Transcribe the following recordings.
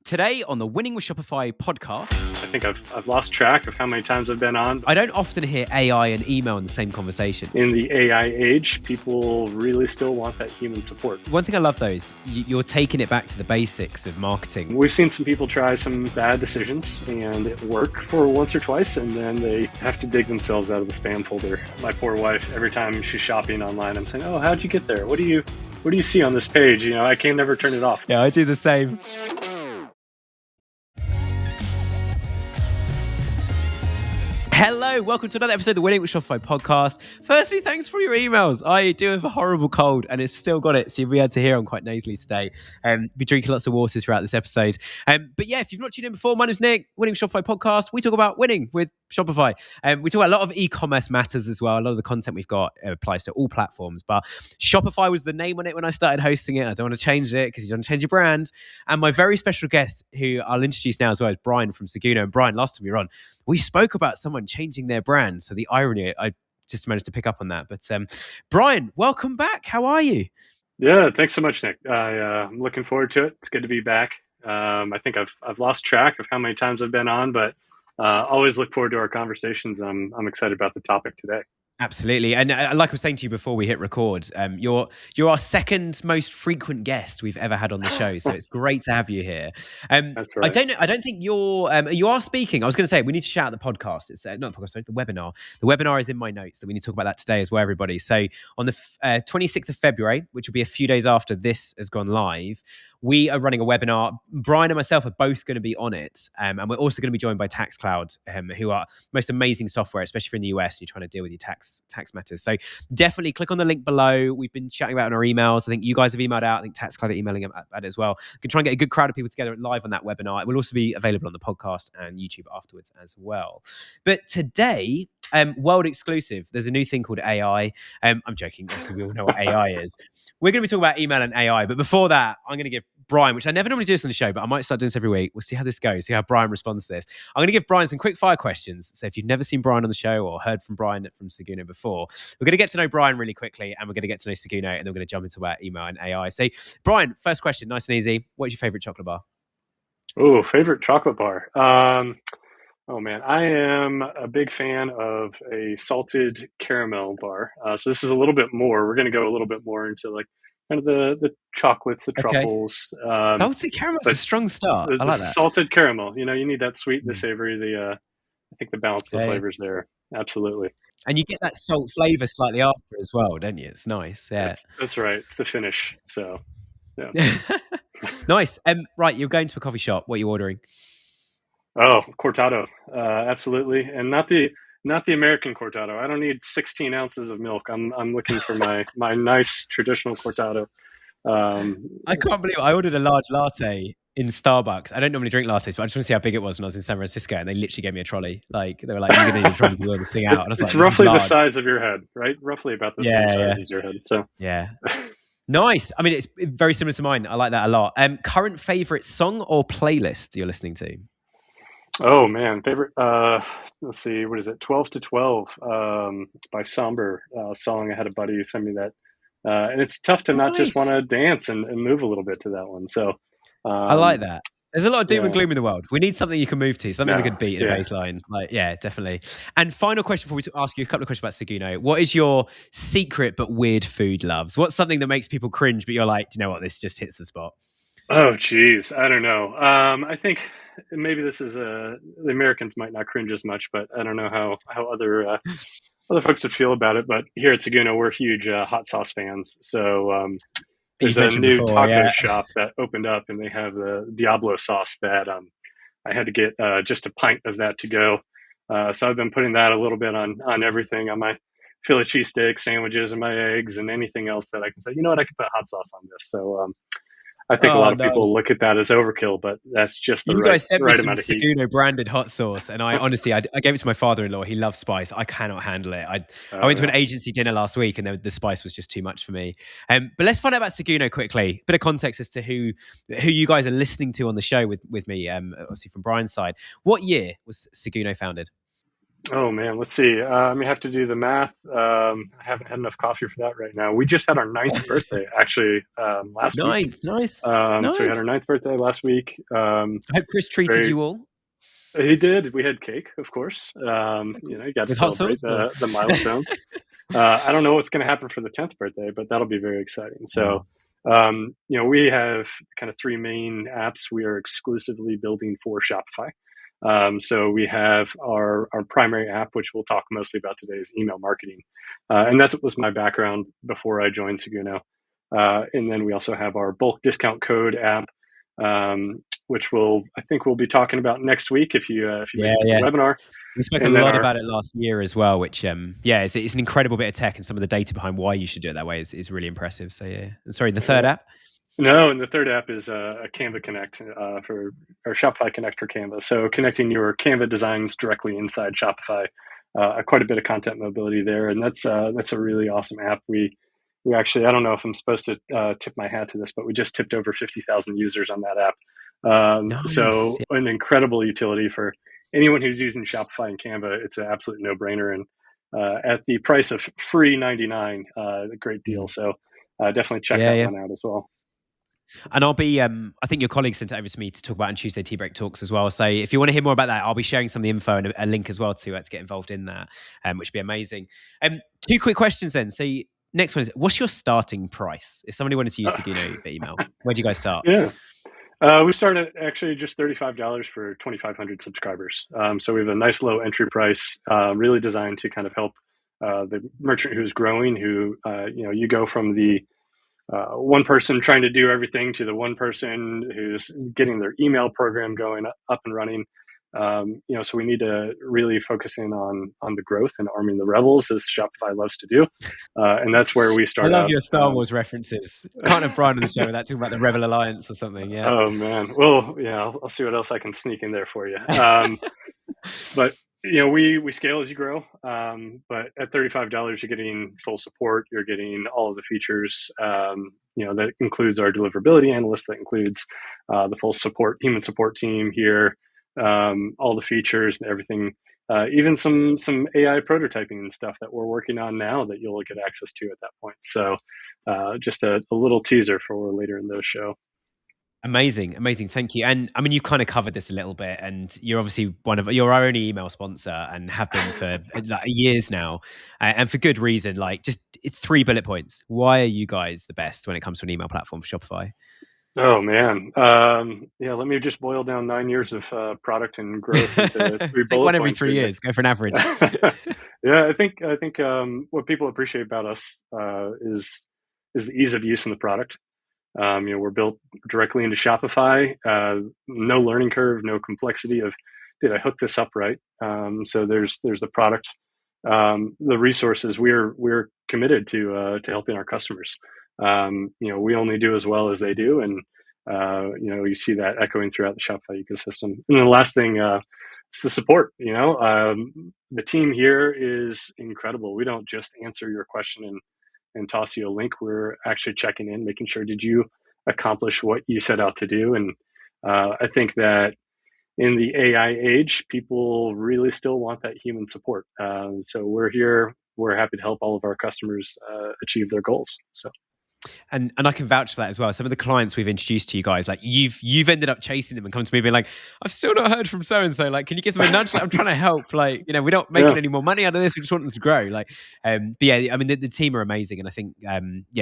Today on the Winning with Shopify podcast, I think I've lost track of how many times I've been on. I don't often hear AI and email in the same conversation. In the AI age, people really still want that human support. One thing I love though is you're taking it back to the basics of marketing. We've seen some people try some bad decisions and it worked for once or twice, and then they have to dig themselves out of the spam folder. My poor wife, every time she's shopping online, I'm saying, "Oh, how'd you get there? What do you see on this page? You know, I can never turn it off." Yeah, I do the same. Hello, welcome to another episode of the Winning with Shopify podcast. Firstly, thanks for your emails. I do have a horrible cold and it's still got it, so you'll be able to hear I'm quite nasally today. Be drinking lots of water throughout this episode. But yeah, if you've not tuned in before, my name's Nick, Winning with Shopify podcast. We talk about winning with Shopify. We talk about a lot of e-commerce matters as well. A lot of the content we've got applies to all platforms, but Shopify was the name on it when I started hosting it. I don't want to change it because you don't want to change your brand. And my very special guest, who I'll introduce now as well, is Brian from Seguno. And Brian, last time you were on, we spoke about someone changing their brand. So the irony, I just managed to pick up on that. But Brian, welcome back. How are you? Yeah, thanks so much, Nick. I'm looking forward to it. It's good to be back. I think I've lost track of how many times I've been on, but always look forward to our conversations. I'm excited about the topic today. Absolutely. And like I was saying to you before we hit record, you're our second most frequent guest we've ever had on the show. So it's great to have you here. That's right. I don't think you are speaking. I was going to say, we need to shout out the podcast. It's not the podcast, sorry, the webinar. The webinar is in my notes that we need to talk about that today as well, everybody. So on the 26th of February, which will be a few days after this has gone live, we are running a webinar. Brian and myself are both going to be on it. And we're also going to be joined by TaxCloud, who are most amazing software, especially if you're in the US and you're trying to deal with your tax matters. So definitely click on the link below. We've been chatting about it in our emails. I think you guys have emailed out. I think TaxCloud are emailing about it as well. We can try and get a good crowd of people together live on that webinar. It will also be available on the podcast and YouTube afterwards as well. But today, world exclusive, there's a new thing called AI. I'm joking. Obviously, we all know what AI is. We're going to be talking about email and AI. But before that, I'm going to give Brian, which I never normally do this on the show, but I might start doing this every week. We'll see how this goes, see how Brian responds to this. I'm going to give Brian some quick fire questions. So if you've never seen Brian on the show or heard from Brian from Seguno before, we're going to get to know Brian really quickly and we're going to get to know Seguno, and then we're going to jump into our email and AI. So Brian, first question, nice and easy. What's your favorite chocolate bar? Oh, favorite chocolate bar. Oh man, I am a big fan of a salted caramel bar. So this is a little bit more. We're going to go a little bit more into like kind of the chocolates, the truffles. Salted caramel is a strong start. I like that. Salted caramel. You know, you need that sweet, the savory, I think the balance of the flavors there. Absolutely. And you get that salt flavor slightly after as well, don't you? It's nice. Yeah, that's right. It's the finish. So, yeah. Nice. Right, you're going to a coffee shop. What are you ordering? Oh, cortado. Absolutely. And not the American cortado. I don't need 16 ounces of milk. I'm looking for my nice traditional cortado. I can't believe I ordered a large latte in Starbucks. I don't normally drink lattes, but I just want to see how big it was when I was in San Francisco, and they literally gave me a trolley. Like, they were like, "You're going to need a trolley to wheel this thing out." It's roughly the size of your head, right? Roughly about the same size as your head. So yeah. Nice. I mean, it's very similar to mine. I like that a lot. Current favorite song or playlist you're listening to? Oh man, favorite. Let's see, what is it? 12 to 12 by Somber song. I had a buddy send me that, and it's tough to not just want to dance and move a little bit to that one. So I like that. There's a lot of doom and gloom in the world. We need something you can move to, something with a good beat and a bass line. Like, yeah, definitely. And final question before we ask you a couple of questions about Seguno. What is your secret but weird food loves? What's something that makes people cringe, but you're like, do you know what? This just hits the spot. Oh, geez. I don't know. I think maybe this is the Americans might not cringe as much, but I don't know how other folks would feel about it. But here at Seguno, we're huge hot sauce fans. So there's a new taco shop that opened up, and they have the Diablo sauce that I had to get just a pint of that to go. So I've been putting that a little bit on everything, on my Philly cheesesteak sandwiches and my eggs and anything else that I can say, you know what, I can put hot sauce on this. So I think a lot of people look at that as overkill, but that's just the right amount of heat. Seguno branded hot sauce, and I honestly, I gave it to my father-in-law. He loves spice. I cannot handle it. I went to an agency dinner last week, and the spice was just too much for me. But let's find out about Seguno quickly. Bit of context as to who you guys are listening to on the show with me, obviously from Brian's side. What year was Seguno founded? Oh man, let's see. I may have to do the math. I haven't had enough coffee for that right now. We just had our ninth birthday actually last week. Nice, nice, So we had nice. our ninth birthday last week. I hope Chris treated Very, you all he did. We had cake, of course. You got to with hot celebrate sauce. Or? the milestones. I don't know what's going to happen for the 10th birthday, but that'll be very exciting. So, Wow. we have kind of three main apps we are exclusively building for Shopify. So we have our primary app, which we'll talk mostly about today, is email marketing. And that's what was my background before I joined Seguno. And then we also have our bulk discount code app, which I think we'll be talking about next week if you make Yeah, it to the yeah. webinar. We spoke a And then lot about it last year as well, which it's an incredible bit of tech, and some of the data behind why you should do it that way is really impressive. So yeah. And sorry, the third app. No, and the third app is a Canva Connect or Shopify Connect for Canva. So connecting your Canva designs directly inside Shopify, quite a bit of content mobility there, and that's a really awesome app. We actually, I don't know if I'm supposed to tip my hat to this, but we just tipped over 50,000 users on that app. Nice. So an incredible utility for anyone who's using Shopify and Canva. It's an absolute no-brainer, and at the price of free 99, a great deal. So definitely check Yeah, that yeah. one out as well. And I'll be, I think your colleague sent it over to me to talk about on Tuesday Tea Break Talks as well. So if you want to hear more about that, I'll be sharing some of the info and a link as well to get involved in that, which would be amazing. Two quick questions then. So next one is, what's your starting price? If somebody wanted to use Seguno for email, where do you guys start? Yeah. We started at actually just $35 for 2,500 subscribers. So we have a nice low entry price, really designed to kind of help the merchant who's growing, who, you go from the one person trying to do everything to the one person who's getting their email program going up and running. So we need to really focus in on the growth and arming the rebels, as Shopify loves to do. And that's where we I start love out. your Star Wars references. Can't have Brian on the show without talking about the Rebel Alliance or something. Yeah. Oh man. Well, yeah, I'll see what else I can sneak in there for you. But we scale as you grow. But at $35, you're getting full support. You're getting all of the features. That includes our deliverability analyst. That includes the full human support team here. All the features and everything. Even some AI prototyping and stuff that we're working on now that you'll get access to at that point. So just a little teaser for later in the show. Amazing. Thank you. And I mean, you've kind of covered this a little bit, and you're obviously you're our only email sponsor and have been for like years now, and for good reason. Like, just 3 bullet points. Why are you guys the best when it comes to an email platform for Shopify? Oh man, let me just boil down 9 years of product and growth into 3 Take bullet one every points. 3 years. Go for an average. Yeah, I think what people appreciate about us is the ease of use in the product. We're built directly into Shopify. No learning curve, no complexity of did I hook this up right. So there's the product, the resources. We're committed to helping our customers. We only do as well as they do, and you see that echoing throughout the Shopify ecosystem. And the last thing, it's the support. The team here is incredible. We don't just answer your question and toss you a link. We're actually checking in, making sure, did you accomplish what you set out to do? And I think that in the AI age, people really still want that human support. So we're here. We're happy to help all of our customers achieve their goals. So. And I can vouch for that as well. Some of the clients we've introduced to you guys, like you've ended up chasing them and come to me being like, I've still not heard from so and so. Like, can you give them a nudge? Like, I'm trying to help. Like, we're not making any more money out of this. We just want them to grow. Like, but yeah, I mean, the team are amazing, and I think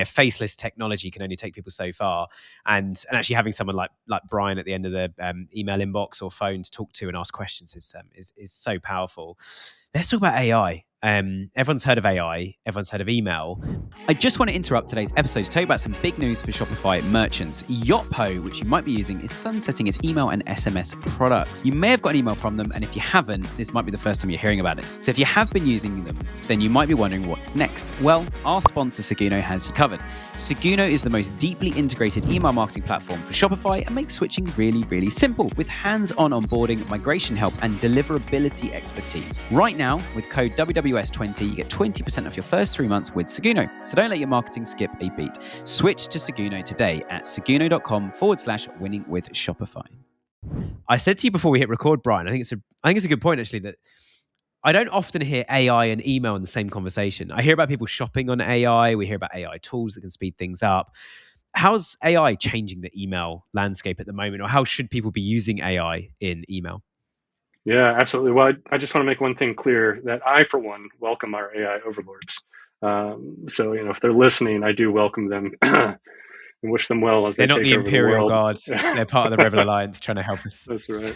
faceless technology can only take people so far. And actually having someone like Brian at the end of the email inbox or phone to talk to and ask questions is so powerful. Let's talk about AI. Everyone's heard of AI. Everyone's heard of email. I just want to interrupt today's episode to tell you about some big news for Shopify merchants. Yotpo, which you might be using, is sunsetting its email and SMS products. You may have got an email from them, and if you haven't, this might be the first time you're hearing about this. So if you have been using them, then you might be wondering what's next. Well, our sponsor Seguno has you covered. Seguno is the most deeply integrated email marketing platform for Shopify and makes switching really, really simple with hands-on onboarding, migration help, and deliverability expertise. Right now, with code WWS20, you get 20% off your first 3 months with Seguno. So don't let your marketing skip a beat. Switch to Seguno today at seguno.com/winning with Shopify. I said to you before we hit record, Brian, I think it's a good point actually, that I don't often hear AI and email in the same conversation. I hear about people shopping on AI. We hear about AI tools that can speed things up. How's AI changing the email landscape at the moment, or how should people be using AI in email? Yeah, absolutely. Well, I just want to make one thing clear that I, for one, welcome our AI overlords. So, if they're listening, I do welcome them and wish them well as They're they not take the over the Imperial world. Guard. They're part of the Rebel Alliance trying to help us. That's right.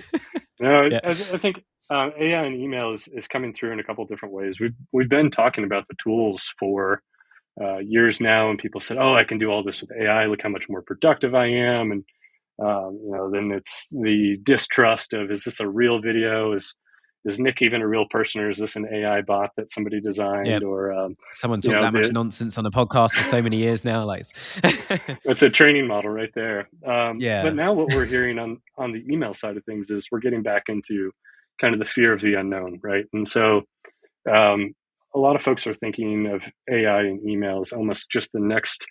No, Yeah. I think AI and email is coming through in a couple of different ways. We've been talking about the tools for years now, and people said, "Oh, I can do all this with AI. Look how much more productive I am." And then it's the distrust of, is this a real video? Is Nick even a real person, or is this an AI bot that somebody Yeah. designed? Or Someone talked that much the nonsense on a podcast for so many years now. Like, That's a training model right there. But yeah. now what we're hearing on the email side of things is we're getting back into kind of the fear of the unknown, right? And so um, a lot of folks are thinking of AI and email as almost just the next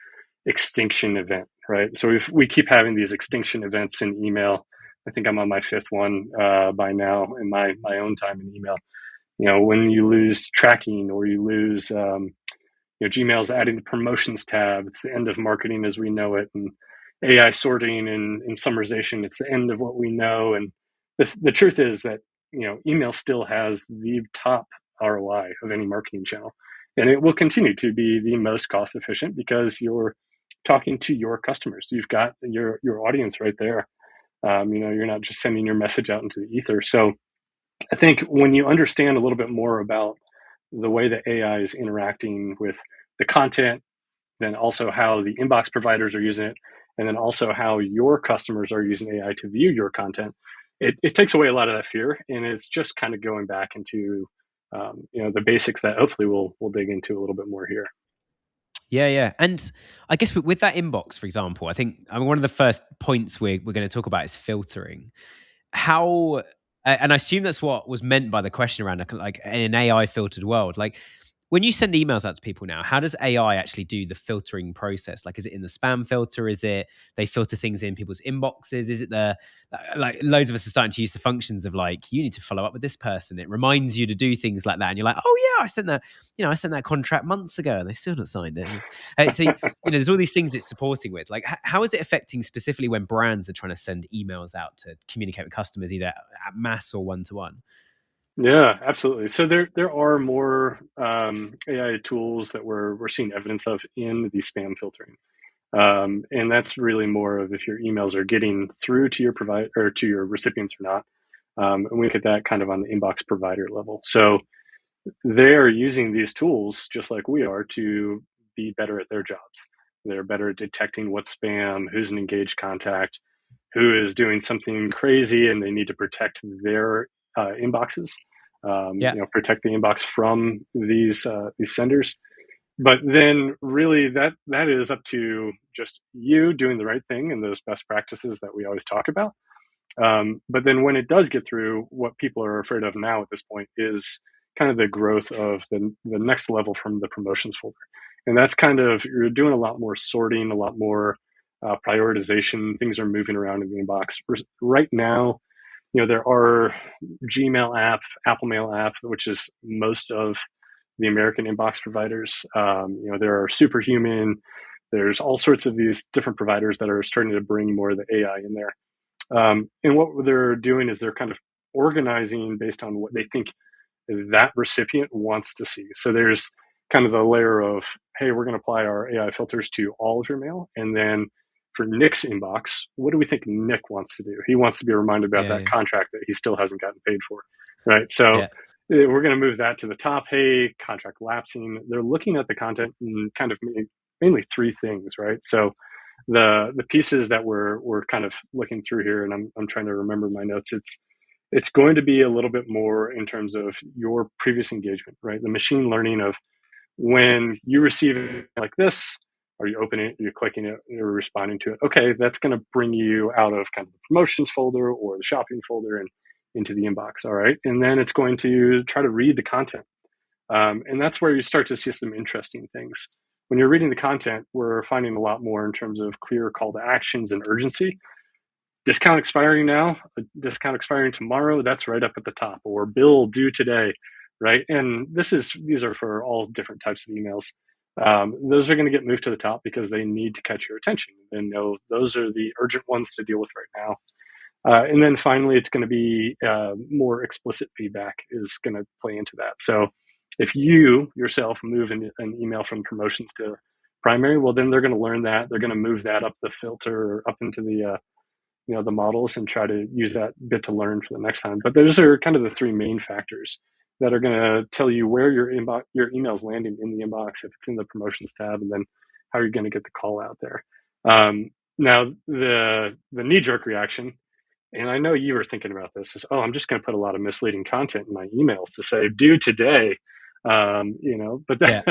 extinction event, right? So we keep having these extinction events in email. I think I'm on my fifth one by now in my own time in email. When you lose tracking, or you lose Gmail's adding the promotions tab. It's the end of marketing as we know it, and AI sorting and summarization. It's the end of what we know. And the truth is that email still has the top ROI of any marketing channel, and it will continue to be the most cost efficient because you're talking to your customers. You've got your audience right there. You're not just sending your message out into the ether. So I think when you understand a little bit more about the way that AI is interacting with the content, then also how the inbox providers are using it, and then also how your customers are using AI to view your content, it takes away a lot of that fear, and it's just kind of going back into the basics that hopefully we'll dig into a little bit more here. Yeah, yeah. And I guess with that inbox, for example, I mean, one of the first points we're going to talk about is filtering. How, and I assume that's what was meant by the question around like in an AI filtered world. Like when you send emails out to people now, how does AI actually do the filtering process? Like, is it in the spam filter? Is it they filter things in people's inboxes? Is it like loads of us are starting to use the functions of like, you need to follow up with this person. It reminds you to do things like that. And you're like, oh yeah, I sent that contract months ago and they've still not signed it. There's all these things it's supporting with. Like, how is it affecting specifically when brands are trying to send emails out to communicate with customers, either at mass or one to one? Yeah, absolutely. So there are more AI tools that we're seeing evidence of in the spam filtering. And that's really more of if your emails are getting through to your provider or to your recipients or not. And we look at that kind of on the inbox provider level. So they are using these tools just like we are to be better at their jobs. They're better at detecting what's spam, who's an engaged contact, who is doing something crazy, and they need to protect their inboxes. Yeah. Protect the inbox from these senders. But then really that is up to just you doing the right thing and those best practices that we always talk about. But then when it does get through, what people are afraid of now at this point is kind of the growth of the next level from the promotions folder. And that's kind of, you're doing a lot more sorting, a lot more prioritization. Things are moving around in the inbox. Right now, there are Gmail app, Apple Mail app, which is most of the American inbox providers. There are Superhuman. There's all sorts of these different providers that are starting to bring more of the AI in there. And what they're doing is they're kind of organizing based on what they think that recipient wants to see. So there's kind of the layer of, hey, we're going to apply our AI filters to all of your mail. And then for Nick's inbox, what do we think Nick wants to do? He wants to be reminded about Yeah, that yeah. contract that he still hasn't gotten paid for, right? So Yeah. we're going to move that to the top. Hey, contract lapsing. They're looking at the content in kind of mainly three things, right? So the pieces that we're kind of looking through here, and I'm trying to remember my notes. It's going to be a little bit more in terms of your previous engagement, right? The machine learning of when you receive it like this, are you opening it, you're clicking it, you're responding to it. Okay, that's going to bring you out of kind of the promotions folder or the shopping folder and into the inbox. All right. And then it's going to try to read the content. And that's where you start to see some interesting things. When you're reading the content, we're finding a lot more in terms of clear call to actions and urgency. Discount expiring now, discount expiring tomorrow, that's right up at the top. Or bill due today. right? And these are for all different types of emails. Those are going to get moved to the top because they need to catch your attention and know those are the urgent ones to deal with right now. And then finally, it's going to be more explicit feedback is going to play into that. So if you yourself move an email from promotions to primary, well, then they're going to learn that. They're going to move that up the filter or up into the the models and try to use that bit to learn for the next time. But those are kind of the three main factors that are going to tell you where your email is landing in the inbox if it's in the promotions tab, and then how you're going to get the call out there. Now the knee jerk reaction, and I know you were thinking about this, is, oh, I'm just going to put a lot of misleading content in my emails to say due today, but Yeah.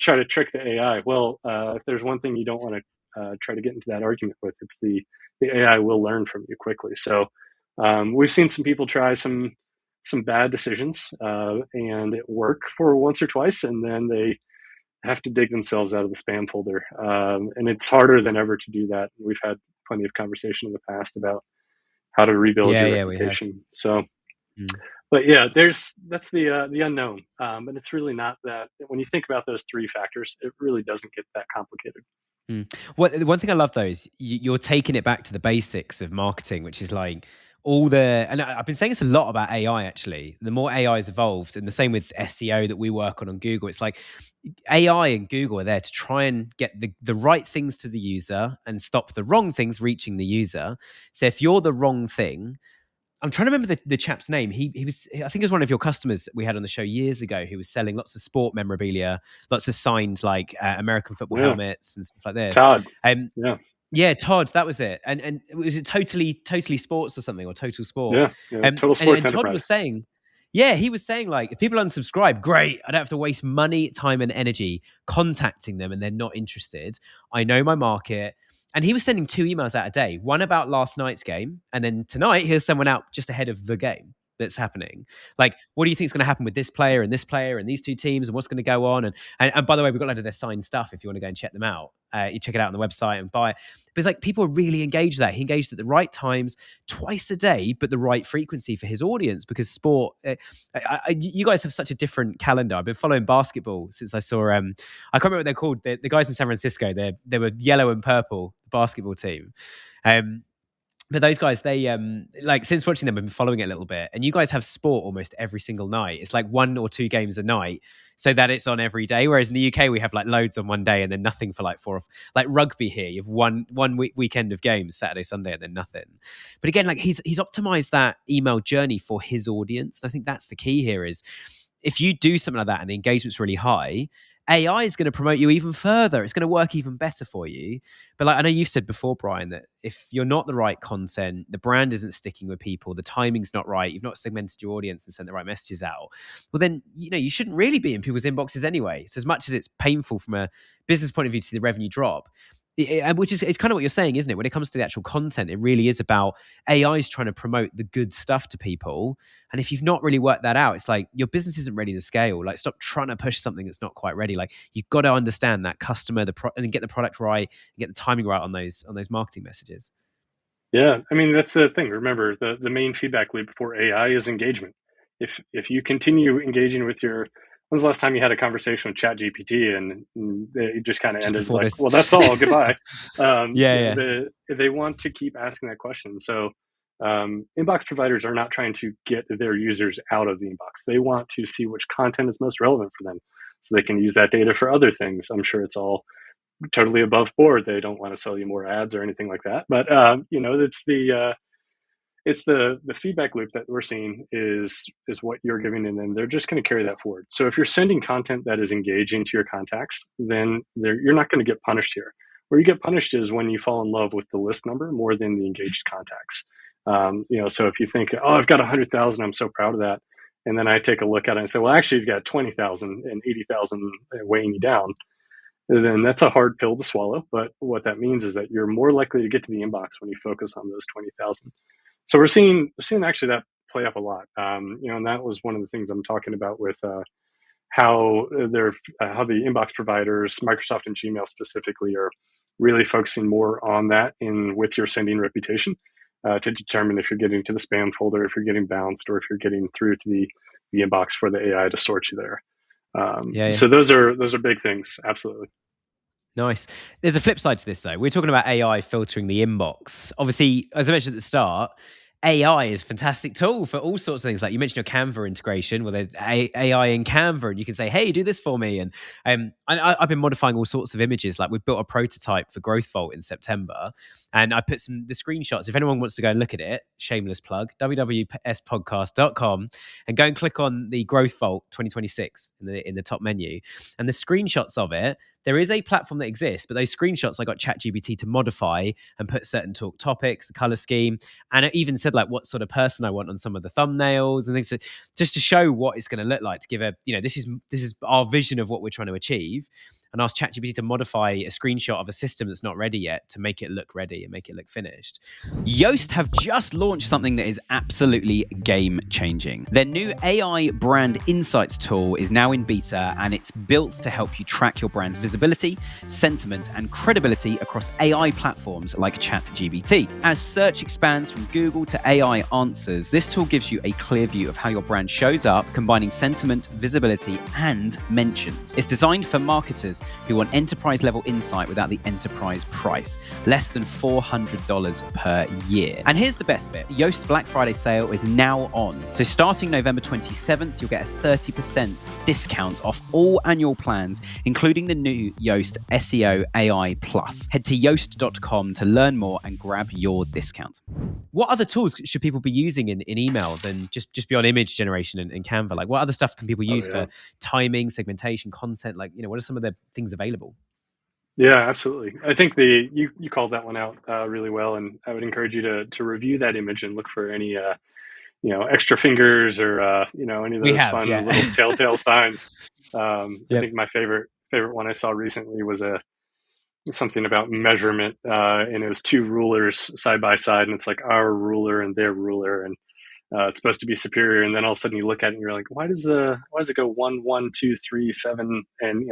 try to trick the AI. Well, if there's one thing you don't want to try to get into that argument with, it's the AI will learn from you quickly. So we've seen some people try some bad decisions and it work for once or twice, and then they have to dig themselves out of the spam folder. And it's harder than ever to do that. We've had plenty of conversation in the past about how to rebuild your Yeah, we have. reputation. So, Mm. but yeah, that's the unknown. But it's really not that. When you think about those three factors, it really doesn't get that complicated. Well, one thing I love though is you're taking it back to the basics of marketing, which is like all the. And I've been saying this a lot about AI actually. The more AI is evolved, and the same with SEO that we work on Google, it's like AI and Google are there to try and get the right things to the user and stop the wrong things reaching the user. So if you're the wrong thing, I'm trying to remember the chap's name. He was, I think it was one of your customers we had on the show years ago who was selling lots of sport memorabilia, lots of signed like American football Yeah, helmets and stuff like this. Todd. Um, Yeah, yeah, Todd, that was it. And was it totally sports or something, or total sport? yeah. Total Sports And Todd was Enterprise. saying, yeah, he was saying like if people unsubscribe, great. I don't have to waste money, time, and energy contacting them and they're not interested. I know my market. And he was sending 2 emails out a day, one about last night's game, and then tonight he'll send one out just ahead of the game that's happening. Like, what do you think is going to happen with this player and these two teams and what's going to go on? And by the way, we've got a lot of their signed stuff if you want to go and check them out. You check it out on the website and buy it. But it's like people are really engaged with that. He engaged at the right times, twice a day, but the right frequency for his audience because sport. You guys have such a different calendar. I've been following basketball since I saw. I can't remember what they're called. The guys in San Francisco. They were yellow and purple basketball team. But those guys, they like since watching them, I've been following it a little bit. And you guys have sport almost every single night. It's like 1 or 2 games a night, so that it's on every day. Whereas in the UK, we have like loads on one day and then nothing for like 4 or like rugby here. You have one weekend of games, Saturday, Sunday, and then nothing. But again, like he's optimized that email journey for his audience, and I think that's the key here. Is if you do something like that and the engagement's really high, AI is going to promote you even further. It's going to work even better for you. But like I know you've said before, Brian, that if you're not the right content, the brand isn't sticking with people, the timing's not right, you've not segmented your audience and sent the right messages out, well then, you shouldn't really be in people's inboxes anyway. So as much as it's painful from a business point of view to see the revenue drop, which is it's kind of what you're saying, isn't it? When it comes to the actual content, it really is about AI's trying to promote the good stuff to people. And if you've not really worked that out, it's like your business isn't ready to scale. Like stop trying to push something that's not quite ready. Like you've got to understand that customer, and get the product right, and get the timing right on those marketing messages. Yeah, I mean that's the thing. Remember, the main feedback loop for AI is engagement. If you continue engaging with your, when's the last time you had a conversation with ChatGPT and it just kind of Just ended before like, this. well, that's all, goodbye. Yeah. They want to keep asking that question. So inbox providers are not trying to get their users out of the inbox. They want to see which content is most relevant for them, so they can use that data for other things. I'm sure it's all totally above board. They don't want to sell you more ads or anything like that. But it's the feedback loop that we're seeing is what you're giving, and then they're just going to carry that forward. So if you're sending content that is engaging to your contacts, then you're not going to get punished here. Where you get punished is when you fall in love with the list number more than the engaged contacts. So if you think, oh, I've got 100,000, I'm so proud of that. And then I take a look at it and say, well, actually, you've got 20,000 and 80,000 weighing you down, then that's a hard pill to swallow. But what that means is that you're more likely to get to the inbox when you focus on those 20,000. So we're seeing actually that play up a lot. And that was one of the things I'm talking about with how the inbox providers, Microsoft and Gmail specifically, are really focusing more on that with your sending reputation to determine if you're getting to the spam folder, if you're getting bounced, or if you're getting through to the the inbox for the AI to sort you there. Yeah. So those are big things. Absolutely. Nice. There's a flip side to this, though. We're talking about AI filtering the inbox. Obviously, as I mentioned at the start, AI is a fantastic tool for all sorts of things. Like you mentioned your Canva integration. Well, there's AI in Canva, and you can say, "Hey, do this for me." And I've been modifying all sorts of images. Like we've built a prototype for Growth Vault in September, and I put the screenshots. If anyone wants to go and look at it, shameless plug, www.podcast.com, and go and click on the Growth Vault 2026 in the top menu, and the screenshots of it. There is a platform that exists, but those screenshots I got ChatGPT to modify and put certain topics, the color scheme, and it even said like what sort of person I want on some of the thumbnails and things, just to show what it's going to look like. To give this is our vision of what we're trying to achieve, and ask ChatGPT to modify a screenshot of a system that's not ready yet to make it look ready and make it look finished. Yoast have just launched something that is absolutely game-changing. Their new AI brand insights tool is now in beta, and it's built to help you track your brand's visibility, sentiment, and credibility across AI platforms like ChatGPT. As search expands from Google to AI answers, this tool gives you a clear view of how your brand shows up, combining sentiment, visibility, and mentions. It's designed for marketers who want enterprise-level insight without the enterprise price, less than $400 per year. And here's the best bit. Yoast Black Friday sale is now on. So starting November 27th, you'll get a 30% discount off all annual plans, including the new Yoast SEO AI Plus. Head to yoast.com to learn more and grab your discount. What other tools should people be using in email than just beyond image generation and Canva? Like what other stuff can people use for timing, segmentation, content? Like, what are some of the things available? Yeah, absolutely. I think you called that one out really well, and I would encourage you to review that image and look for any extra fingers or any of those fun little telltale signs. I think my favorite one I saw recently was something about measurement, and it was two rulers side by side, and it's like our ruler and their ruler, and it's supposed to be superior, and then all of a sudden you look at it and you're like, why does it go 1, 1, 2, 3, 7, and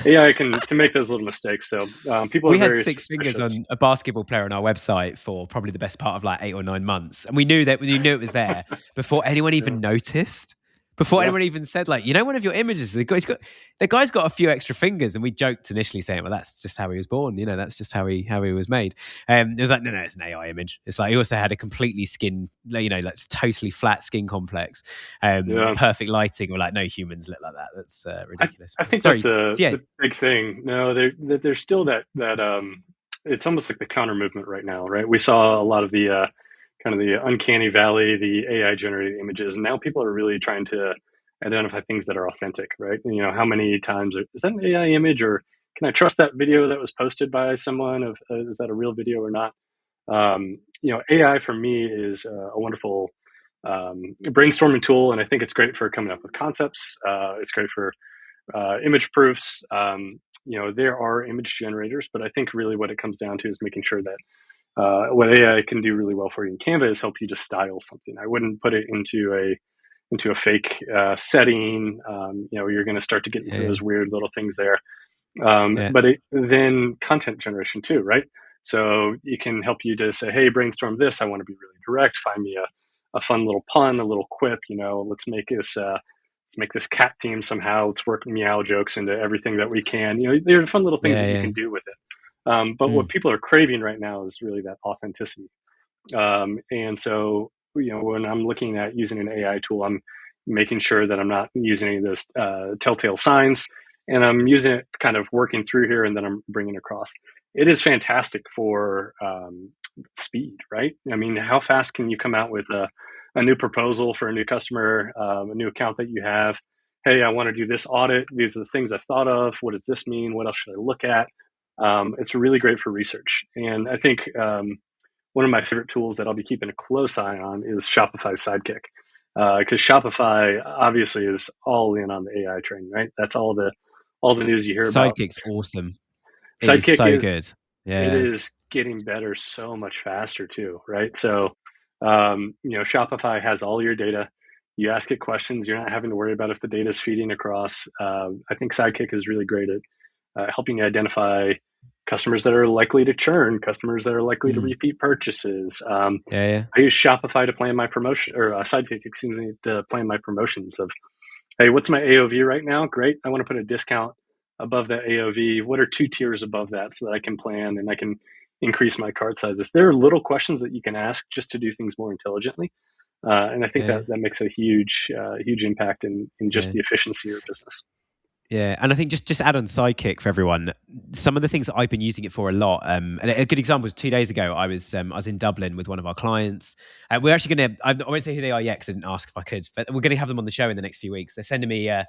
AI can make those little mistakes. So people we are had very 6 suspicious. fingers on a basketball player on our website for probably the best part of like 8 or 9 months, and we knew it was there before anyone even noticed. Before anyone even said, like, one of your images, the guy's got a few extra fingers, and we joked initially saying, well, that's just how he was born, that's just how he was made. It was like, no, it's an AI image. It's like he also had a completely like totally flat skin complex, perfect lighting, or like no humans look like that. That's ridiculous. I think that's the big thing. No, there's still that it's almost like the counter movement right now, right? We saw a lot of the kind of the uncanny valley, the AI generated images. And now people are really trying to identify things that are authentic, right? How many times is that an AI image, or can I trust that video that was posted by someone? Is that a real video or not? AI for me is a wonderful brainstorming tool, and I think it's great for coming up with concepts. It's great for image proofs. There are image generators, but I think really what it comes down to is making sure that what AI can do really well for you in Canva is help you to style something. I wouldn't put it into a fake setting. You're going to start to get into those weird little things there. But then content generation too, right? So it can help you to say, hey, brainstorm this. I want to be really direct. Find me a fun little pun, a little quip. Let's make this cat theme somehow. Let's work meow jokes into everything that we can. There are fun little things that you can do with it. But what people are craving right now is really that authenticity. And so, when I'm looking at using an AI tool, I'm making sure that I'm not using any of those telltale signs, and I'm using it kind of working through here, and then I'm bringing it across. It is fantastic for speed, right? I mean, how fast can you come out with a new proposal for a new customer, a new account that you have? Hey, I want to do this audit. These are the things I've thought of. What does this mean? What else should I look at? It's really great for research. And I think one of my favorite tools that I'll be keeping a close eye on is Shopify Sidekick. Because Shopify obviously is all in on the AI train, right? That's all the news you hear about. Sidekick's awesome. Sidekick is so good. Yeah. It is getting better so much faster too, right? So, Shopify has all your data. You ask it questions. You're not having to worry about if the data is feeding across. I think Sidekick is really great at helping you identify customers that are likely to churn, customers that are likely to repeat purchases. I use Shopify to plan my promotion, or Sidekick, excuse me, to plan my promotions of, hey, what's my AOV right now? Great. I want to put a discount above that AOV. What are 2 tiers above that so that I can plan and I can increase my cart sizes? There are little questions that you can ask just to do things more intelligently. And I think that makes a huge impact in just the efficiency of your business. Yeah, and I think just add on Sidekick for everyone. Some of the things that I've been using it for a lot, and a good example was 2 days ago. I was in Dublin with one of our clients. We're actually going to. I won't say who they are yet because I didn't ask if I could, but we're going to have them on the show in the next few weeks. They're sending me a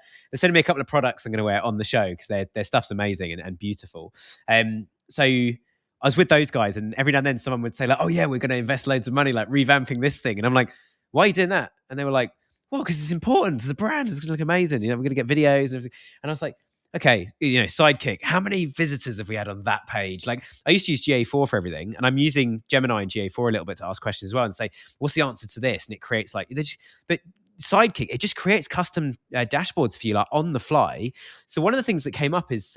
couple of products I'm going to wear on the show because their stuff's amazing and beautiful. So I was with those guys, and every now and then someone would say like, "Oh yeah, we're going to invest loads of money like revamping this thing," and I'm like, "Why are you doing that?" And they were like, well, because it's important to the brand. It's going to look amazing. We're going to get videos and everything. And I was like, okay, Sidekick. How many visitors have we had on that page? Like, I used to use GA4 for everything, and I'm using Gemini and GA4 a little bit to ask questions as well and say, what's the answer to this? And it creates but Sidekick, it just creates custom dashboards for you like on the fly. So one of the things that came up is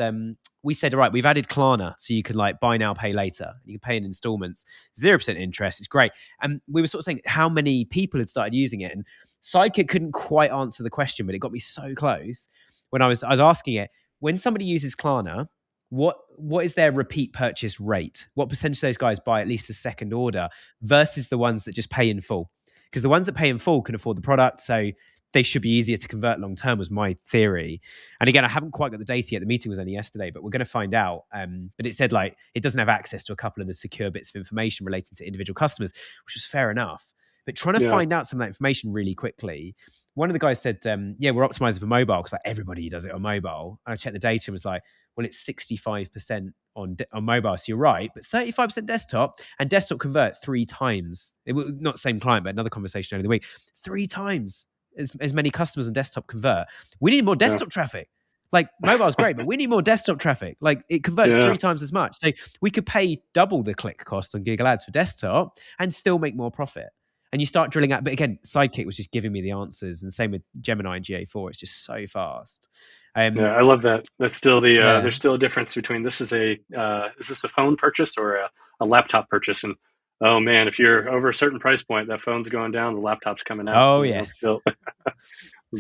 we said, all right, we've added Klarna, so you can like buy now, pay later. You can pay in installments, 0% interest. It's great. And we were sort of saying how many people had started using it, and Sidekick couldn't quite answer the question, but it got me so close when I was asking it, when somebody uses Klarna, what is their repeat purchase rate? What percentage of those guys buy at least a second order versus the ones that just pay in full? Because the ones that pay in full can afford the product, so they should be easier to convert long term, was my theory. And again, I haven't quite got the data yet. The meeting was only yesterday, but we're going to find out. But it said like it doesn't have access to a couple of the secure bits of information relating to individual customers, which was fair enough. But trying to find out some of that information really quickly. One of the guys said, we're optimizing for mobile because like everybody does it on mobile. And I checked the data and was like, well, it's 65% on mobile. So you're right, but 35% desktop, and desktop convert 3 times. It was not the same client, but another conversation over the week. 3 times as many customers on desktop convert. We need more desktop traffic. Like mobile's great, but we need more desktop traffic. Like it converts 3 times as much. So we could pay double the click cost on Google Ads for desktop and still make more profit. And you start drilling out, but again, Sidekick was just giving me the answers, and same with Gemini and GA4. It's just so fast. I love that. That's still there's still a difference between this is this a phone purchase or a laptop purchase? And oh man, if you're over a certain price point, that phone's going down, the laptop's coming out. Oh yes. Still.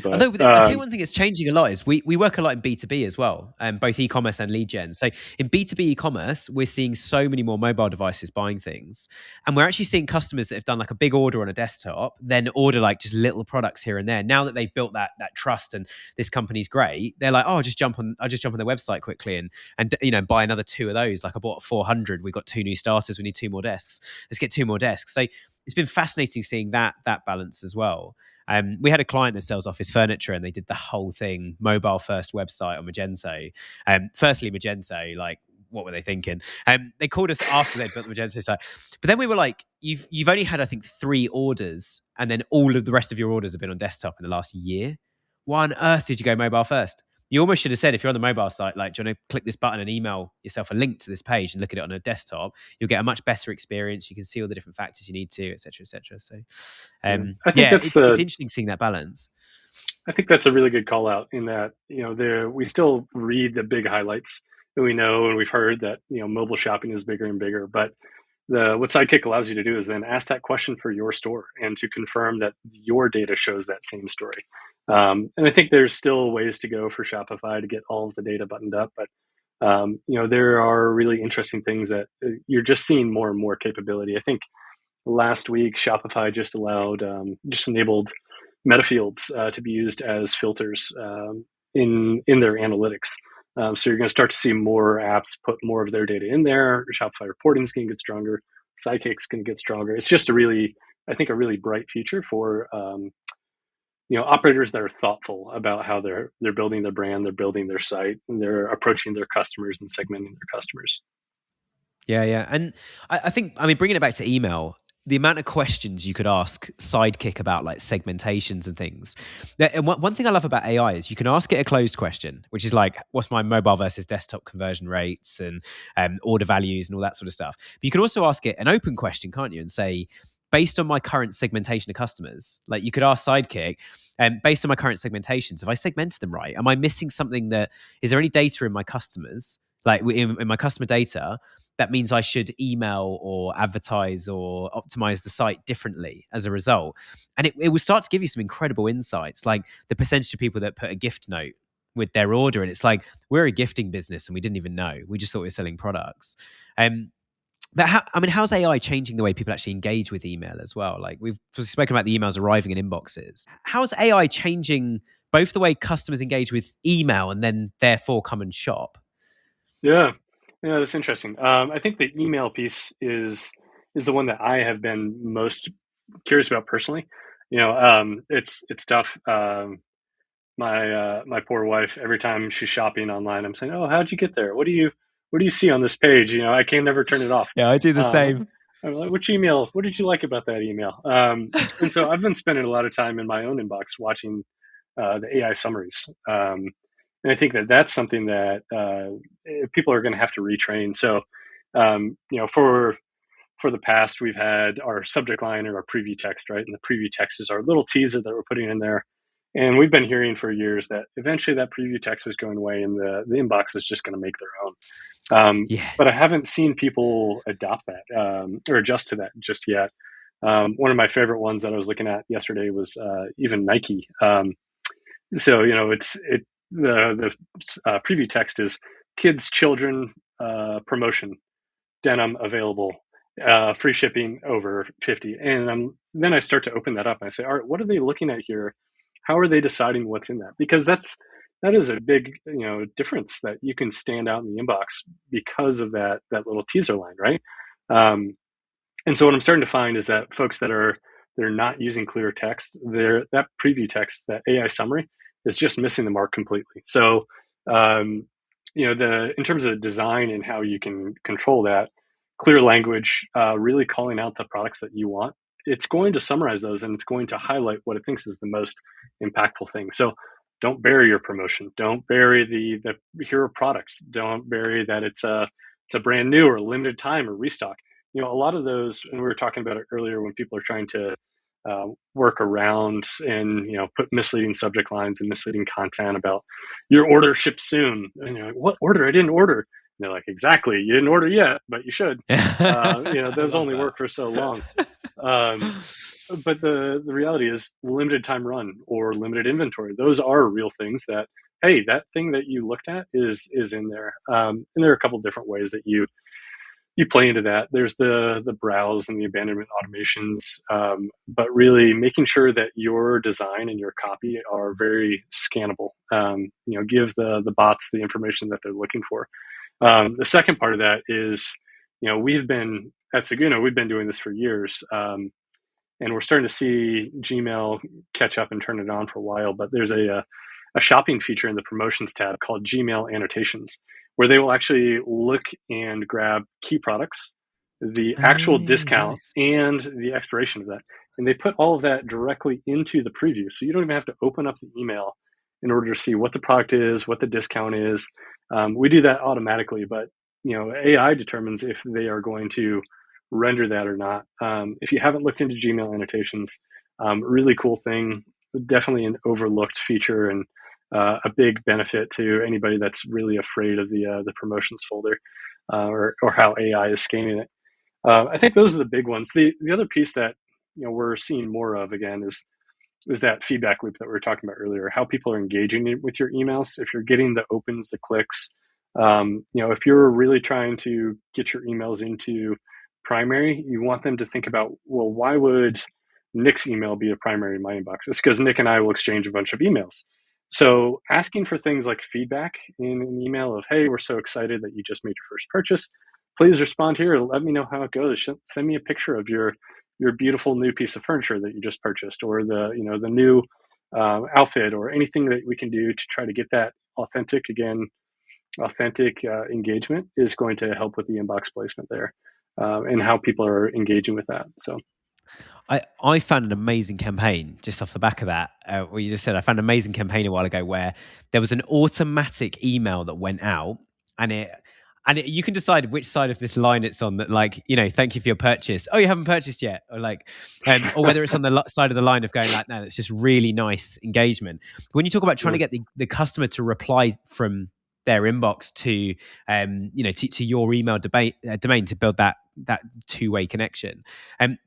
But, although I tell you one thing that's changing a lot is we work a lot in B2B as well, both e-commerce and lead gen. So in B2B e-commerce, we're seeing so many more mobile devices buying things. And we're actually seeing customers that have done like a big order on a desktop, then order like just little products here and there. Now that they've built that trust and this company's great, they're like, oh, I'll just jump on their website quickly and buy another 2 of those. Like I bought 400, we got 2 new starters, we need 2 more desks. Let's get 2 more desks. So it's been fascinating seeing that balance as well. We had a client that sells office furniture, and they did the whole thing mobile first website on Magento. Firstly, Magento, like what were they thinking? They called us after they built the Magento site, but then we were like, you've only had I think 3 orders, and then all of the rest of your orders have been on desktop in the last year. Why on earth did you go mobile first? You almost should have said, if you're on the mobile site, like, do you want to click this button and email yourself a link to this page and look at it on a desktop? You'll get a much better experience. You can see all the different factors you need to, et cetera, et cetera. So, I think it's interesting seeing that balance. I think that's a really good call out in that, we still read the big highlights, and we know and we've heard that, mobile shopping is bigger and bigger. But what Sidekick allows you to do is then ask that question for your store and to confirm that your data shows that same story. And I think there's still ways to go for Shopify to get all of the data buttoned up, but there are really interesting things that you're just seeing more and more capability. I think last week Shopify just enabled meta fields to be used as filters in their analytics. So you're going to start to see more apps put more of their data in there. Shopify reporting is going to get stronger. Sidekick's going to get stronger. It's just a really bright future for operators that are thoughtful about how they're building their brand, they're building their site, and they're approaching their customers and segmenting their customers. Yeah. And I think, bringing it back to email, the amount of questions you could ask Sidekick about like segmentations and things. And one thing I love about AI is you can ask it a closed question, which is like, what's my mobile versus desktop conversion rates and order values and all that sort of stuff. But you can also ask it an open question, can't you? And say, based on my current segmentation of customers, like you could ask Sidekick, based on my current segmentations, if I segmented them right, am I missing something is there any data in my customers? like in my customer data, that means I should email or advertise or optimize the site differently as a result. And it will start to give you some incredible insights, like the percentage of people that put a gift note with their order. And it's like, we're a gifting business and we didn't even know. We just thought we were selling products. But how's AI changing the way people actually engage with email as well? Like we've spoken about the emails arriving in inboxes. How's AI changing both the way customers engage with email and then therefore come and shop? Yeah, that's interesting. I think the email piece is the one that I have been most curious about personally. It's tough. My poor wife, every time she's shopping online, I'm saying, "Oh, how'd you get there? What do you see on this page?" I can never turn it off. Yeah, I do the same. I'm like, which email? What did you like about that email? And so I've been spending a lot of time in my own inbox watching the AI summaries. And I think that that's something that people are going to have to retrain. So, for the past, we've had our subject line and our preview text, right? And the preview text is our little teaser that we're putting in there. And we've been hearing for years that eventually that preview text is going away and the inbox is just going to make their own. But I haven't seen people adopt that or adjust to that just yet. One of my favorite ones that I was looking at yesterday was even Nike. So the preview text is kids, children, promotion, denim available, free shipping over 50. And then I start to open that up and I say, all right, what are they looking at here? How are they deciding what's in that? Because that is a big difference that you can stand out in the inbox because of that little teaser line, right? And so what I'm starting to find is that folks they're not using clear text, that preview text, that AI summary is just missing the mark completely. So in terms of design and how you can control that, clear language, really calling out the products that you want, it's going to summarize those and it's going to highlight what it thinks is the most impactful thing. So don't bury your promotion. Don't bury the hero products. Don't bury that it's a brand new or limited time or restock. A lot of those, and we were talking about it earlier, when people are trying to work around and put misleading subject lines and misleading content about your order shipped soon. And you're like, what order? I didn't order. And they're like, exactly, you didn't order yet, but you should. Those only work for so long. But the reality is limited time run or limited inventory. Those are real things that, hey, that thing that you looked at is in there. And there are a couple different ways that you play into that. There's the browse and the abandonment automations, but really making sure that your design and your copy are very scannable. Give the bots the information that they're looking for. The second part of that is, we've been at Seguno, we've been doing this for years, and we're starting to see Gmail catch up and turn it on for a while. But there's a shopping feature in the promotions tab called Gmail Annotations, where they will actually look and grab key products, the actual discount, and the expiration of that. And they put all of that directly into the preview. So you don't even have to open up the email in order to see what the product is, what the discount is. We do that automatically, but AI determines if they are going to render that or not. If you haven't looked into Gmail Annotations, really cool thing, definitely an overlooked feature and a big benefit to anybody that's really afraid of the promotions folder or how AI is scanning it. I think those are the big ones. The other piece that we're seeing more of again is that feedback loop that we were talking about earlier. How people are engaging with your emails. If you're getting the opens, the clicks, if you're really trying to get your emails into primary, you want them to think about, well, why would Nick's email be a primary in my inbox? It's because Nick and I will exchange a bunch of emails. So asking for things like feedback in an email of, hey, we're so excited that you just made your first purchase. Please respond here. Let me know how it goes. Send me a picture of your beautiful new piece of furniture that you just purchased, or the new outfit, or anything that we can do to try to get that authentic engagement is going to help with the inbox placement there and how people are engaging with that. So. I found an amazing campaign just off the back of that. What you just said, I found an amazing campaign a while ago where there was an automatic email that went out, and you can decide which side of this line it's on. That, like, thank you for your purchase. Oh, you haven't purchased yet, or like, or whether it's on the side of the line of going like, no, it's just really nice engagement. When you talk about trying to get the customer to reply from their inbox to to your email domain to build that two-way connection.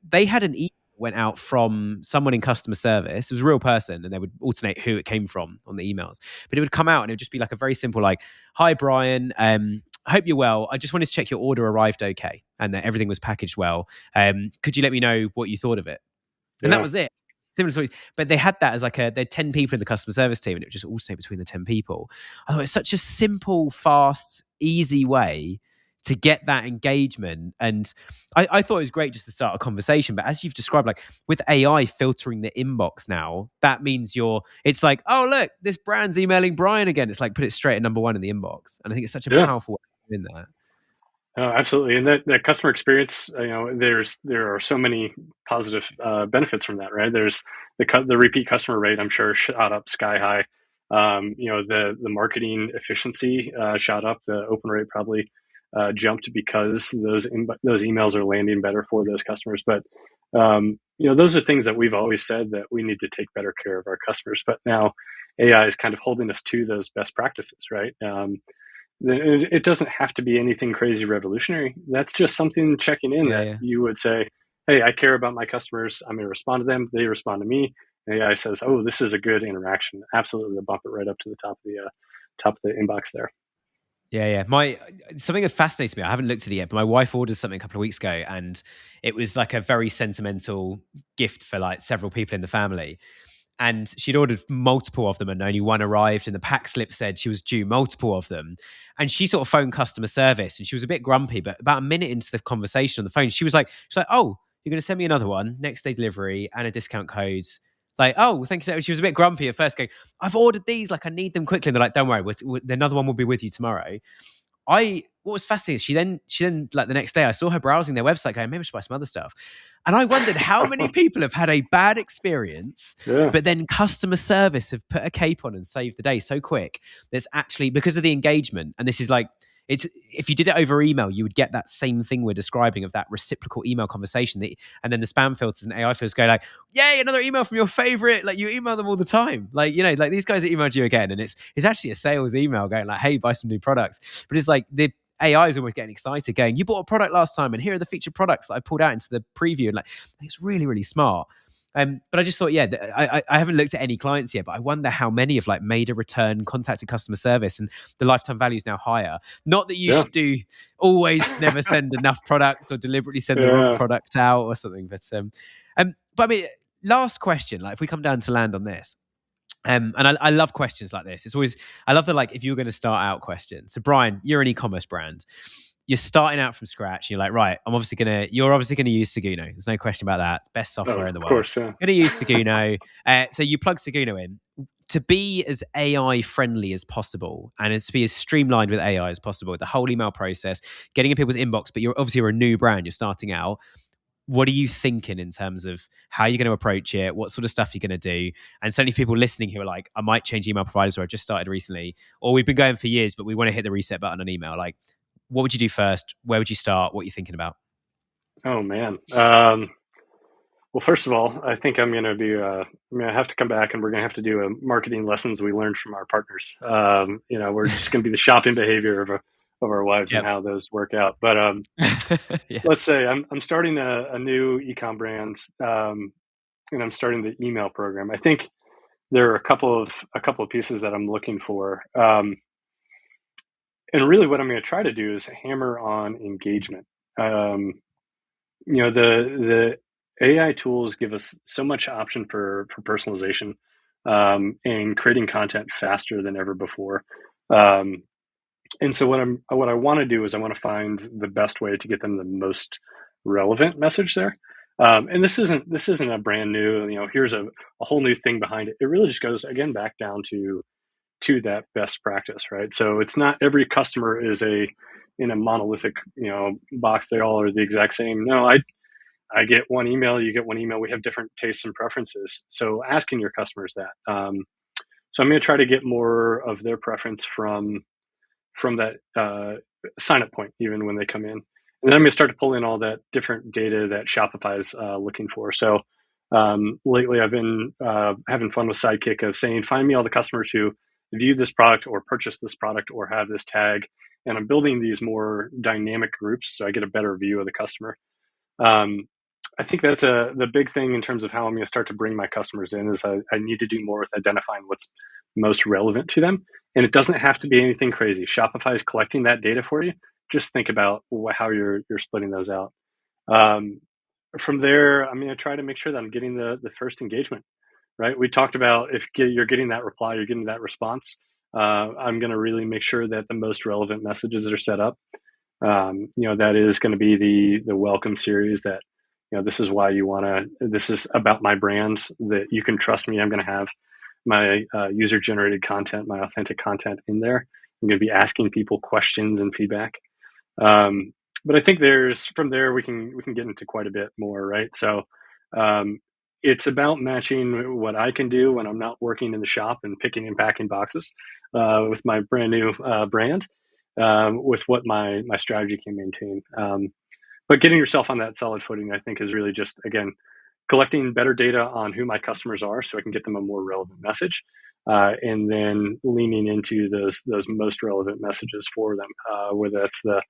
They had an email went out from someone in customer service. It was a real person, and they would alternate who it came from on the emails. But it would come out, and it would just be like a very simple, like, "Hi, Brian. Hope you're well. I just wanted to check your order arrived okay, and that everything was packaged well. Could you let me know what you thought of it?" And that was it. Similar story, but they had that as like they had 10 people in the customer service team, and it would just alternate between the 10 people. I thought it's such a simple, fast, easy way to get that engagement. And I thought it was great just to start a conversation. But as you've described, like with AI filtering the inbox now, that means it's like, oh, look, this brand's emailing Brian again. It's like put it straight at number one in the inbox. And I think it's such a powerful way of doing that. Oh, absolutely. And that customer experience, there are so many positive benefits from that, right? There's the repeat customer rate, I'm sure, shot up sky high. The marketing efficiency shot up. The open rate probably jumped because those emails are landing better for those customers. But those are things that we've always said that we need to take better care of our customers. But now AI is kind of holding us to those best practices, right? It doesn't have to be anything crazy revolutionary. That's just something checking in you would say, hey, I care about my customers. I'm going to respond to them. They respond to me. And AI says, oh, this is a good interaction. Absolutely. They'll bump it right up to the top of the inbox there. Yeah. Something that fascinates me, I haven't looked at it yet, but my wife ordered something a couple of weeks ago, and it was like a very sentimental gift for like several people in the family. And she'd ordered multiple of them and only one arrived, and the pack slip said she was due multiple of them. And she sort of phoned customer service, and she was a bit grumpy, but about a minute into the conversation on the phone, she's like, oh, you're going to send me another one, next day delivery and a discount code. Like, oh, thank you so much. She was a bit grumpy at first, going, I've ordered these, like I need them quickly. And they're like, don't worry, another one will be with you tomorrow. What was fascinating is she then like the next day I saw her browsing their website going, maybe I should buy some other stuff. And I wondered how many people have had a bad experience, but then customer service have put a cape on and saved the day so quick. That's actually because of the engagement. And this is like, if you did it over email, you would get that same thing we're describing of that reciprocal email conversation. And then the spam filters and AI filters go like, yay, another email from your favorite. Like you email them all the time. Like, like these guys that emailed you again. And it's actually a sales email going like, hey, buy some new products. But it's like the AI is almost getting excited going, you bought a product last time and here are the featured products that I pulled out into the preview. And like, it's really, really smart. But I just thought, I haven't looked at any clients yet, but I wonder how many have like made a return, contacted customer service, and the lifetime value is now higher. Not that you should always never send enough products or deliberately send the wrong product out or something. But I mean, last question, like if we come down to land on this, and I love questions like this. I love the like if you were going to start out question. So Brian, you're an e-commerce brand. You're starting out from scratch. And you're like, right, you're obviously gonna use Seguno. There's no question about that. It's best software in the world. Of course, yeah. Gonna use Seguno. So you plug Seguno in to be as AI friendly as possible and to be as streamlined with AI as possible. The whole email process, getting in people's inbox, but you're a new brand. You're starting out. What are you thinking in terms of how you're going to approach it? What sort of stuff you're going to do? And certainly people listening who are like, I might change email providers, or I've just started recently, or we've been going for years, but we want to hit the reset button on email. Like, what would you do first? Where would you start? What are you thinking about? Oh, man. Well, first of all, I think I'm going to have to come back and we're going to have to do a marketing lessons we learned from our partners. We're just going to be the shopping behavior of our wives and how those work out. But let's say I'm starting a new e-com brand, and I'm starting the email program. I think there are a couple of pieces that I'm looking for. And really what I'm going to try to do is hammer on engagement. The AI tools give us so much option for personalization, and creating content faster than ever before. And so what I want to do is I want to find the best way to get them the most relevant message there. And this isn't a brand new, here's a whole new thing behind it. It really just goes again back down to that best practice, right? So it's not every customer is in a monolithic, box. They all are the exact same. No, I get one email, you get one email. We have different tastes and preferences. So asking your customers that. So I'm going to try to get more of their preference from that sign up point, even when they come in. And then I'm going to start to pull in all that different data that Shopify is looking for. So lately I've been having fun with Sidekick of saying, find me all the customers who view this product or purchase this product or have this tag. And I'm building these more dynamic groups so I get a better view of the customer. I think that's the big thing in terms of how I'm going to start to bring my customers in is I need to do more with identifying what's most relevant to them. And it doesn't have to be anything crazy. Shopify is collecting that data for you. Just think about how you're splitting those out. From there, I'm going to try to make sure that I'm getting the first engagement, right? We talked about if you're getting that reply, you're getting that response. I'm going to really make sure that the most relevant messages are set up. That is going to be the welcome series that, this is why you want to, this is about my brand, that you can trust me. I'm going to have my user generated content, my authentic content in there. I'm going to be asking people questions and feedback. But I think from there, we can get into quite a bit more, right? So, it's about matching what I can do when I'm not working in the shop and picking and packing boxes, with my brand new, brand, with what my strategy can maintain. But getting yourself on that solid footing, I think, is really just, again, collecting better data on who my customers are so I can get them a more relevant message, and then leaning into those most relevant messages for them, whether that's the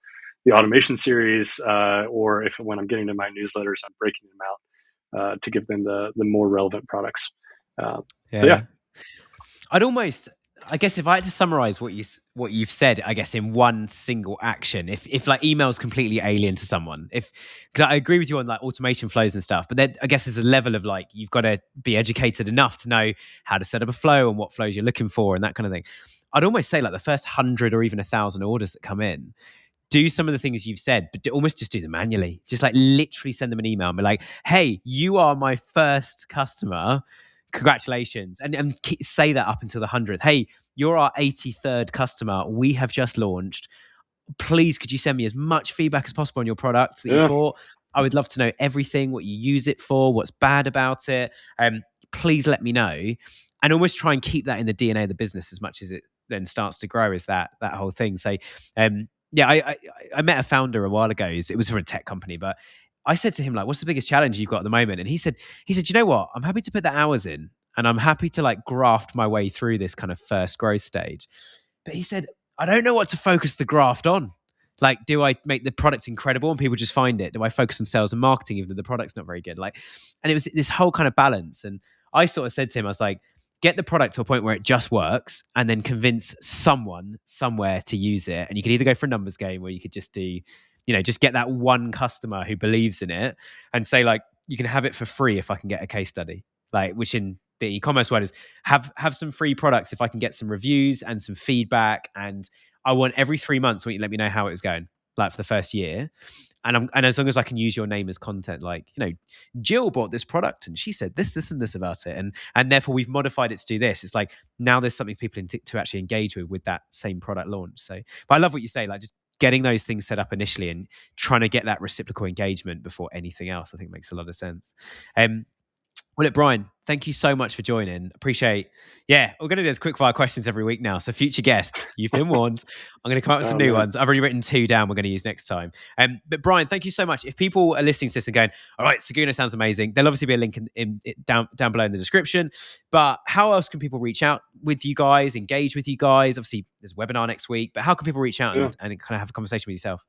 automation series, or if when I'm getting to my newsletters, I'm breaking them out to give them the more relevant products. So yeah. I guess if I had to summarize what you've said, I guess in one single action, if like email's completely alien to someone, because I agree with you on like automation flows and stuff, but then I guess there's a level of like, you've got to be educated enough to know how to set up a flow and what flows you're looking for and that kind of thing. I'd almost say like the first 100 or even 1,000 orders that come in, do some of the things you've said, but almost just do them manually. Just like literally send them an email and be like, hey, you are my first customer. Congratulations. And say that up until the 100th. Hey, you're our 83rd customer. We have just launched. Please, could you send me as much feedback as possible on your product that you bought? I would love to know everything, what you use it for, what's bad about it. Please let me know. And almost try and keep that in the DNA of the business as much as it then starts to grow, is that whole thing. So, I met a founder a while ago. It was for a tech company, but I said to him, like, what's the biggest challenge you've got at the moment? And he said, you know what? I'm happy to put the hours in and I'm happy to like graft my way through this kind of first growth stage. But he said, I don't know what to focus the graft on. Like, do I make the product incredible and people just find it? Do I focus on sales and marketing even though the product's not very good? Like, and it was this whole kind of balance. And I sort of said to him, I was like, get the product to a point where it just works and then convince someone somewhere to use it. And you could either go for a numbers game or you could just do, just get that one customer who believes in it and say like, you can have it for free if I can get a case study, like, which in the e-commerce world is have some free products if I can get some reviews and some feedback. And I want every 3 months when you let me know how it was going, like for the first year. And as long as I can use your name as content, like, Jill bought this product and she said this, and this about it. And therefore we've modified it to do this. It's like, now there's something for people to actually engage with that same product launch. So, but I love what you say, like just getting those things set up initially and trying to get that reciprocal engagement before anything else, I think makes a lot of sense. Well, look, Brian, thank you so much for joining. Appreciate. Yeah, we're going to do those quick fire questions every week now. So future guests, you've been warned. I'm going to come up with some new ones. I've already written 2 down we're going to use next time. But Brian, thank you so much. If people are listening to this and going, all right, Seguno sounds amazing, there'll obviously be a link down below in the description. But how else can people reach out with you guys, engage with you guys? Obviously, there's a webinar next week, but how can people reach out and kind of have a conversation with yourself?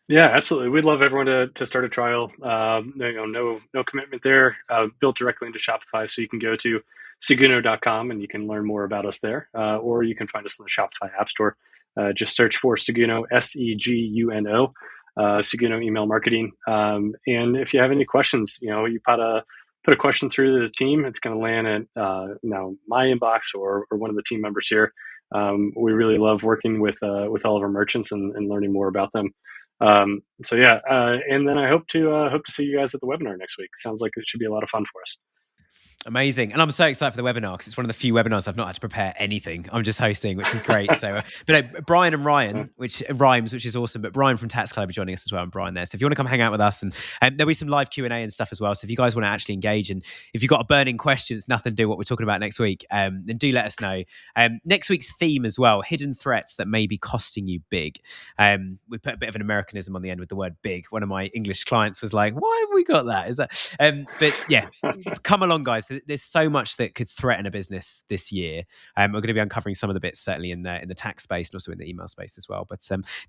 Yeah, absolutely. We'd love everyone to start a trial. No commitment there. Built directly into Shopify, so you can go to Seguno.com and you can learn more about us there, or you can find us in the Shopify App Store. Just search for Seguno, Seguno, Seguno Email Marketing. And if you have any questions, you put a question through the team. It's going to land at now my inbox or one of the team members here. We really love working with all of our merchants and learning more about them. And then I hope to see you guys at the webinar next week. Sounds like it should be a lot of fun for us. Amazing. And I'm so excited for the webinar because it's one of the few webinars I've not had to prepare anything. I'm just hosting, which is great. So, but Brian and Ryan, which rhymes, which is awesome. But Brian from Tax Club are joining us as well. And Brian there. So if you want to come hang out with us, and there'll be some live Q&A and stuff as well. So if you guys want to actually engage, and if you've got a burning question, it's nothing to do what we're talking about next week, then do let us know. Next week's theme as well, hidden threats that may be costing you big. We put a bit of an Americanism on the end with the word big. One of my English clients was like, why have we got that? Is that, but yeah, come along guys. guys, there's so much that could threaten a business this year. We're going to be uncovering some of the bits certainly in the tax space and also in the email space as well. But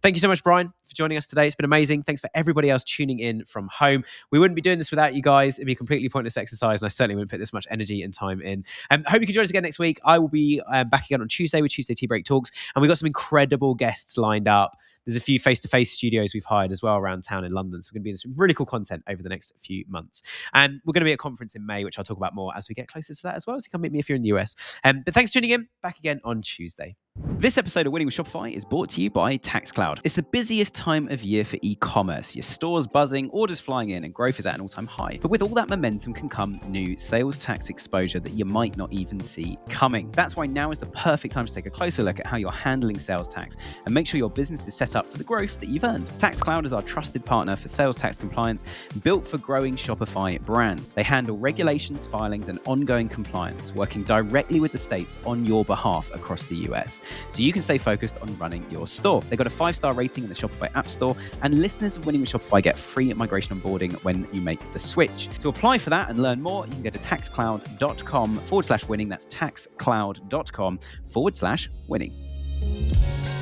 thank you so much, Brian, for joining us today. It's been amazing. Thanks for everybody else tuning in from home. We wouldn't be doing this without you guys. It'd be a completely pointless exercise, and I certainly wouldn't put this much energy and time in. I hope you can join us again next week. I will be back again on Tuesday with Tuesday Tea Break Talks, and we've got some incredible guests lined up. There's a few face-to-face studios we've hired as well around town in London. So we're going to be doing some really cool content over the next few months. And we're going to be at a conference in May, which I'll talk about more as we get closer to that as well. So come meet me if you're in the US. But thanks for tuning in. Back again on Tuesday. This episode of Winning with Shopify is brought to you by TaxCloud. It's the busiest time of year for e-commerce. Your store's buzzing, orders flying in, and growth is at an all-time high. But with all that momentum can come new sales tax exposure that you might not even see coming. That's why now is the perfect time to take a closer look at how you're handling sales tax and make sure your business is set up for the growth that you've earned. TaxCloud is our trusted partner for sales tax compliance, built for growing Shopify brands. They handle regulations, filings, and ongoing compliance, working directly with the states on your behalf across the US. So you can stay focused on running your store. They got a 5-star rating in the Shopify App Store, and listeners of Winning with Shopify get free migration onboarding when you make the switch. To apply for that and learn more, you can go to taxcloud.com/winning. That's taxcloud.com/winning.